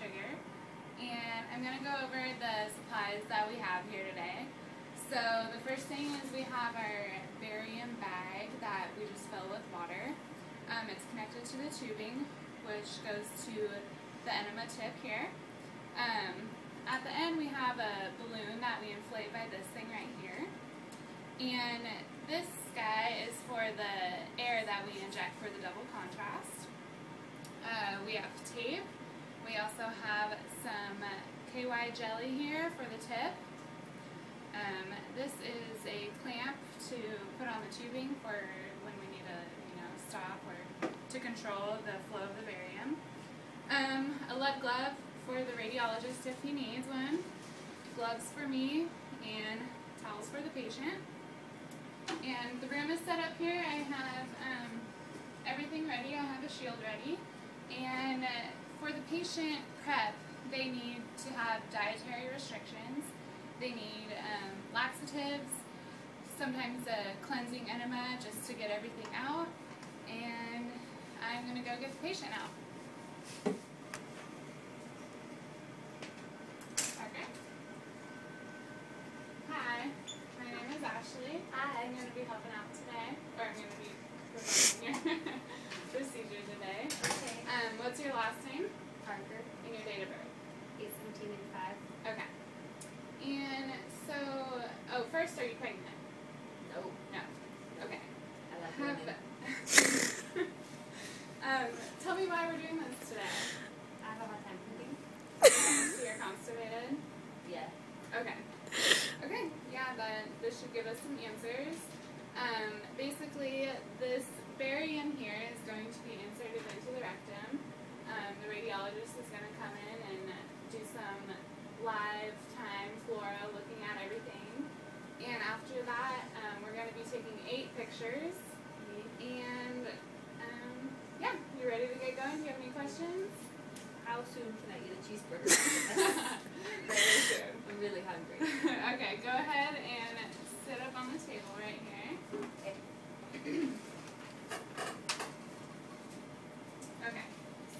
Trigger, and I'm going to go over the supplies that we have here today. So the first thing is we have our barium bag that we just fill with water. It's connected to the tubing, which goes to the enema tip here. At the end we have a balloon that we inflate by this thing right here. And this guy is for the air that we inject for the double contrast. We have tape. We also have some KY jelly here for the tip. This is a clamp to put on the tubing for when we need to, stop or to control the flow of the barium. A lead glove for the radiologist if he needs one. Gloves for me and towels for the patient. And the room is set up here. I have everything ready. I have a shield ready. And for the patient prep, they need to have dietary restrictions. They need laxatives, sometimes a cleansing enema just to get everything out. And I'm going to go get the patient out. Okay. Hi, my name is Ashley. Hi. I'm going to be helping out today, or I'm going to be performing your procedure today. Okay. What's your last name? Parker. And your date of birth? 8/17/85. Okay. And so, first, are you pregnant? No. No. Okay. I like women. Tell me why we're doing this today. I have a hard time pooping. So you're constipated? Yeah. Okay. Okay, yeah, then this should give us some answers. Basically, this barium here is going to be inserted into the rectum. The radiologist is going to come in and do some live time fluoro, looking at everything. And after that, we're going to be taking 8 pictures. And, yeah, you ready to get going? Do you have any questions? How soon can I get a cheeseburger? Very soon. I'm really hungry. Okay, go ahead and sit up on the table right here. Okay. Okay,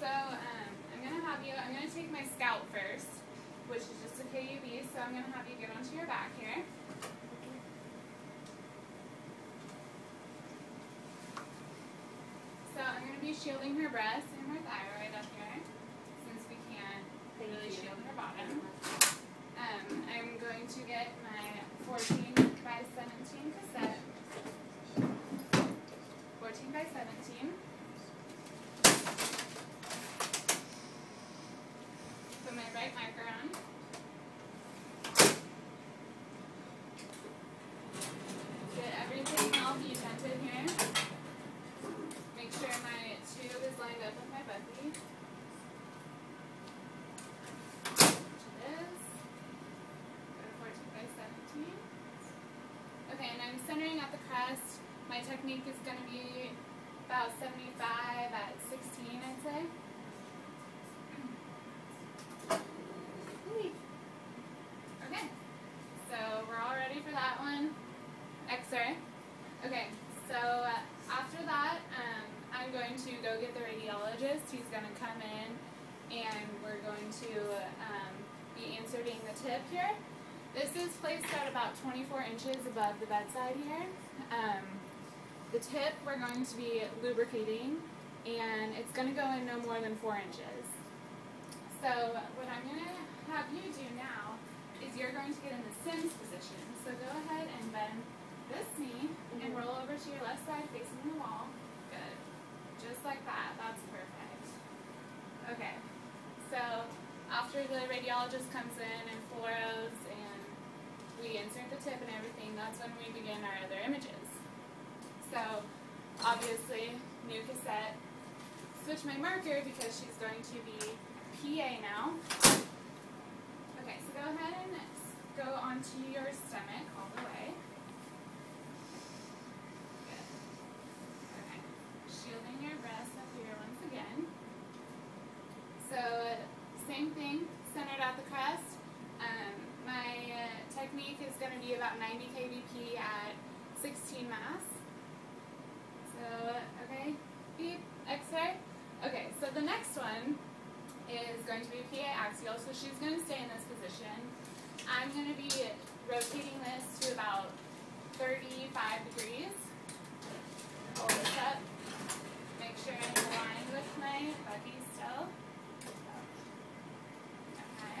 so I'm going to take my scalp first, which is just a KUB, so I'm going to have you get onto your back here. So I'm going to be shielding her breast and her thyroid up here, since we can't really shield her bottom. I'm going to get my 14x17 cassette. 14x17. Put my right marker on. Get everything all detented here. Make sure my tube is lined up with my bucky. Which it is. Go to 14x17. Okay, and I'm centering at the crest. My technique is going to be about 75 at 16, I'd say. Okay, so we're all ready for that one. X-ray. Okay, so after that, I'm going to go get the radiologist. He's going to come in, and we're going to be inserting the tip here. This is placed at about 24 inches above the bedside here. The tip we're going to be lubricating, and it's going to go in no more than 4 inches. So what I'm going to have you do now is you're going to get in the Sims position. So go ahead and bend this knee and roll over to your left side facing the wall. Good. Just like that. That's perfect. Okay. So after the radiologist comes in and fluoros and we insert the tip and everything, that's when we begin our other images. So obviously, new cassette. Switch my marker because she's going to be PA now. Okay, so go ahead and go onto your stomach all the way. Good. Okay. Shielding your breast up here once again. So same thing, centered at the crest. My technique is going to be about 90 kVp at 16 mass. So, okay, beep, X-ray. Okay, so the next one is going to be PA axial, so she's going to stay in this position. I'm going to be rotating this to about 35 degrees. Hold this up. Make sure I'm aligned with my bucky still. Okay.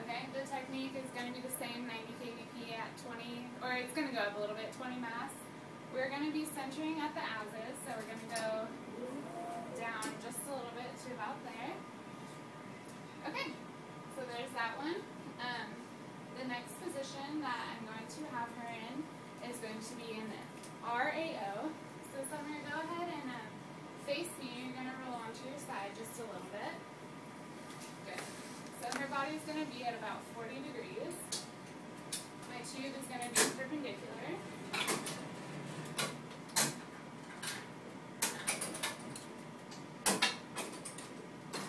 Okay, the technique is going to be the same, 90 kVp at 20, or it's going to go up a little bit, 20 mass. We're going to be centering at the asses, so we're going to go down just a little bit to about there. Okay, so there's that one. The next position that I'm going to have her in is going to be in the RAO. So Summer, go ahead and face me. You're going to roll onto your side just a little bit. Good. So her body's going to be at about 40 degrees. My tube is going to be perpendicular.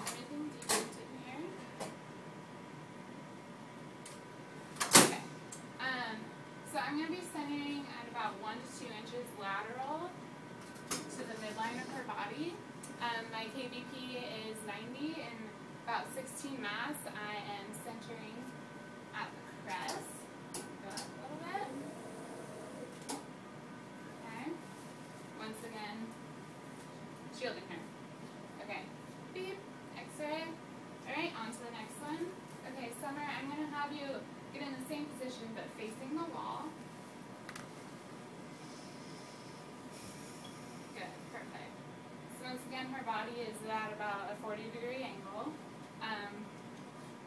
Everything decent in here. Okay. So I'm going to be centering at about 1 to 2 inches lateral to the midline of her body. My KVP is 90 and about 16 mass. I am centering at the crest. Go up a little bit. Okay. Once again, shielding her. Okay. Beep. X-ray. Alright, on to the next one. Okay, Summer, I'm going to have you get in the same position but facing the wall. Good. Perfect. So once again, her body is at about a 40-degree angle.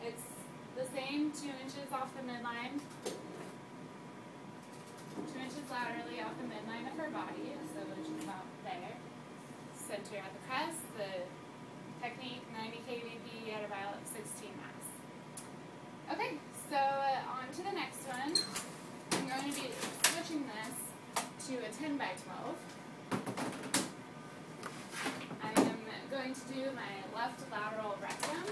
It's the same 2 inches off the midline, 2 inches laterally off the midline of her body, so which is about there. Center at the crest, the technique 90 kVp at about 16 mass. Okay, so on to the next one. I'm going to be switching this to a 10 by 12. I am going to do my left lateral rectum.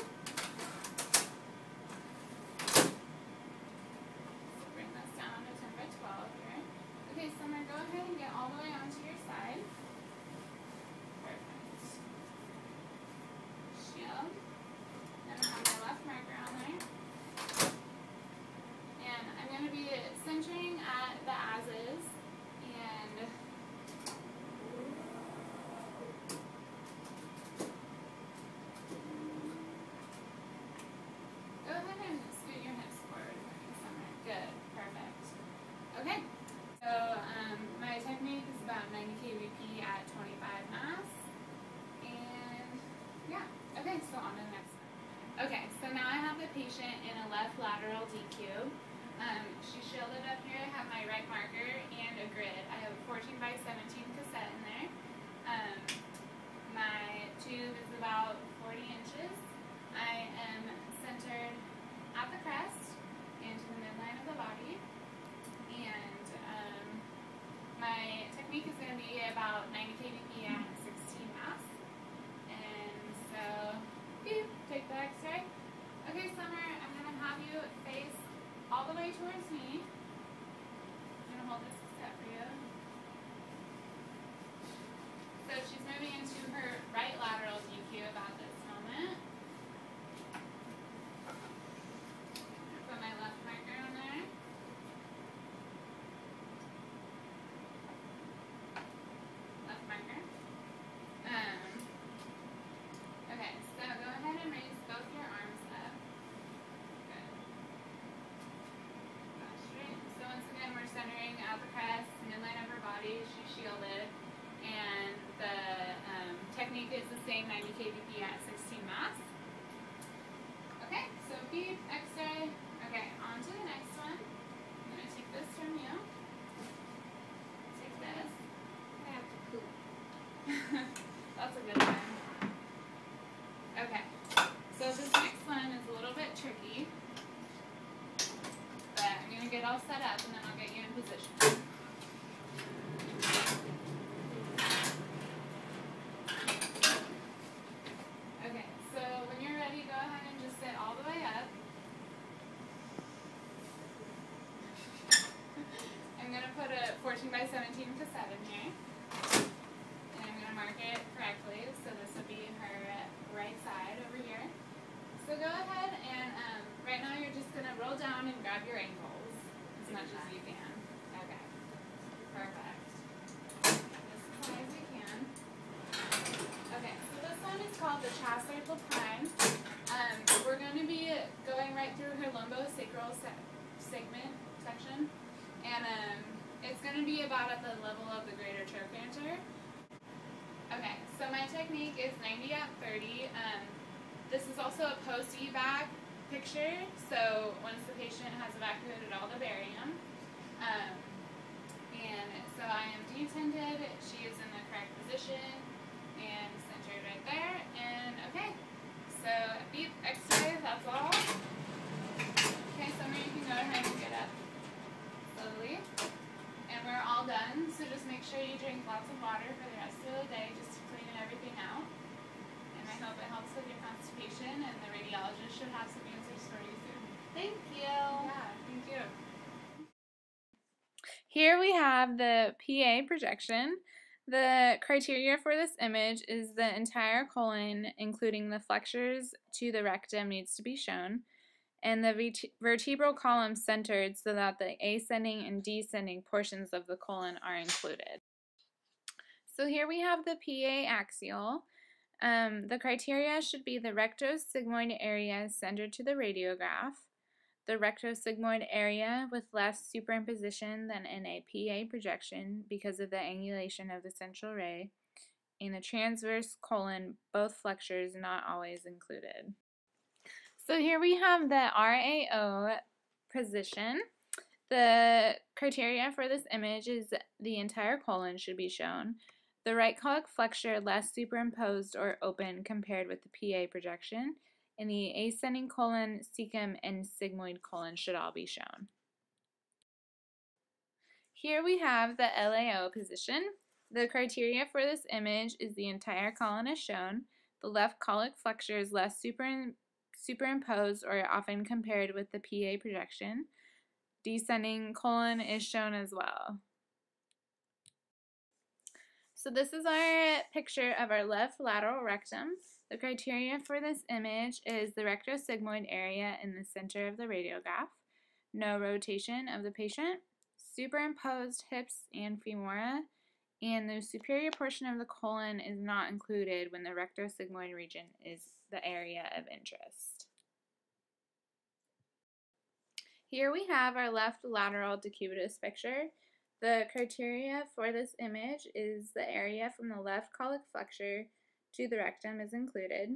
Bring this down to 10 by 12 here. Okay, Summer, go ahead and get all the way onto your side. Perfect. Shield. Then I have my left marker on there. And I'm going to be centering at the asses and go ahead and scoot your hips forward for me, Summer. Good. Perfect. Okay. So my technique is about 90 kVp at 25 mass. And yeah. Okay, so on to the next one. Okay, so now I have the patient in a left lateral DQ. She's shielded up here. I have my right marker and a grid. I have a 14 by 17 cassette in there. My tube is about 40 inches. I am centered at the crest and to the midline of the body. And my technique is going to be about 90 kVp at 16 mass. And so, beep, take the x-ray. Okay, Summer, I'm going to have you face all the way towards me. I'm going to hold this cassette for you. So she's moving into her right lateral DQ about this moment. Put my left marker on there. Left marker. Okay, so go ahead and raise both your arms up. Good. Back straight. So once again, we're centering at the crest, midline of her body. She's shielded. And the technique is the same, 90 kVp at 16 mass. Okay, so beep, x-ray. Okay, on to the next one. I'm going to take this from you. Take this. I have to poop. That's a good one. Okay, so this next one is a little bit tricky. But I'm going to get all set up and then I'll get you in position. Okay, so when you're ready, go ahead and just sit all the way up. I'm going to put a 14 by 17 cassette in here. And I'm going to mark it correctly, so this would be her right side over here. So go ahead and right now you're just going to roll down and grab your ankles as much as you can. Okay. Perfect. As high as you can. Okay, so this one is called the Chassard Lapine. We're going to be going right through her lumbosacral segment section, and it's going to be about at the level of the greater trochanter. Okay, so my technique is 90 at 30. This is also a post-evac picture, so once the patient has evacuated all the barium. And so I am detended, she is in the correct position, and centered right there, and okay. So beep, X-ray, that's all. Okay, Summer, you can go ahead and get up slowly. And we're all done, so just make sure you drink lots of water for the rest of the day, just to clean everything out. And I hope it helps with your constipation, and the radiologist should have some answers for you soon. Thank you. Yeah, thank you. Here we have the PA projection. The criteria for this image is the entire colon, including the flexures to the rectum, needs to be shown, and the vertebral column centered so that the ascending and descending portions of the colon are included. So here we have the PA axial. The criteria should be the rectosigmoid area centered to the radiograph, the rectosigmoid area with less superimposition than in a PA projection because of the angulation of the central ray, and the transverse colon, both flexures not always included. So here we have the RAO position. The criteria for this image is the entire colon should be shown. The right colic flexure less superimposed or open compared with the PA projection, and the ascending colon, cecum, and sigmoid colon should all be shown. Here we have the LAO position. The criteria for this image is the entire colon is shown. The left colic flexure is less superimposed or often compared with the PA projection. Descending colon is shown as well. So this is our picture of our left lateral rectum. The criteria for this image is the rectosigmoid area in the center of the radiograph, no rotation of the patient, superimposed hips and femora, and the superior portion of the colon is not included when the rectosigmoid region is the area of interest. Here we have our left lateral decubitus picture. The criteria for this image is the area from the left colic flexure to the rectum is included,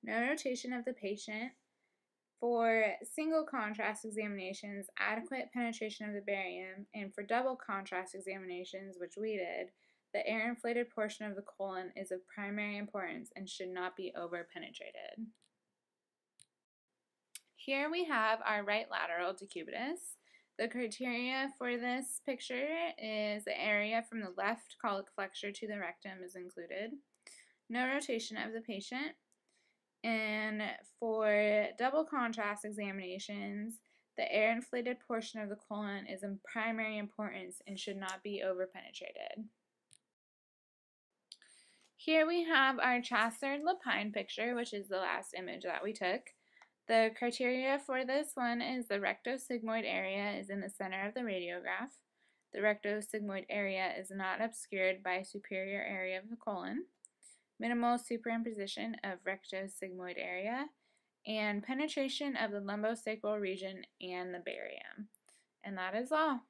no rotation of the patient. For single contrast examinations, adequate penetration of the barium, and for double contrast examinations, which we did, the air-inflated portion of the colon is of primary importance and should not be over-penetrated. Here we have our right lateral decubitus. The criteria for this picture is the area from the left colic flexure to the rectum is included, no rotation of the patient, and for double contrast examinations, the air-inflated portion of the colon is of primary importance and should not be over-penetrated. Here we have our Chassard Lapine picture, which is the last image that we took. The criteria for this one is the rectosigmoid area is in the center of the radiograph. The rectosigmoid area is not obscured by superior area of the colon. Minimal superimposition of rectosigmoid area, and penetration of the lumbosacral region and the barium. And that is all.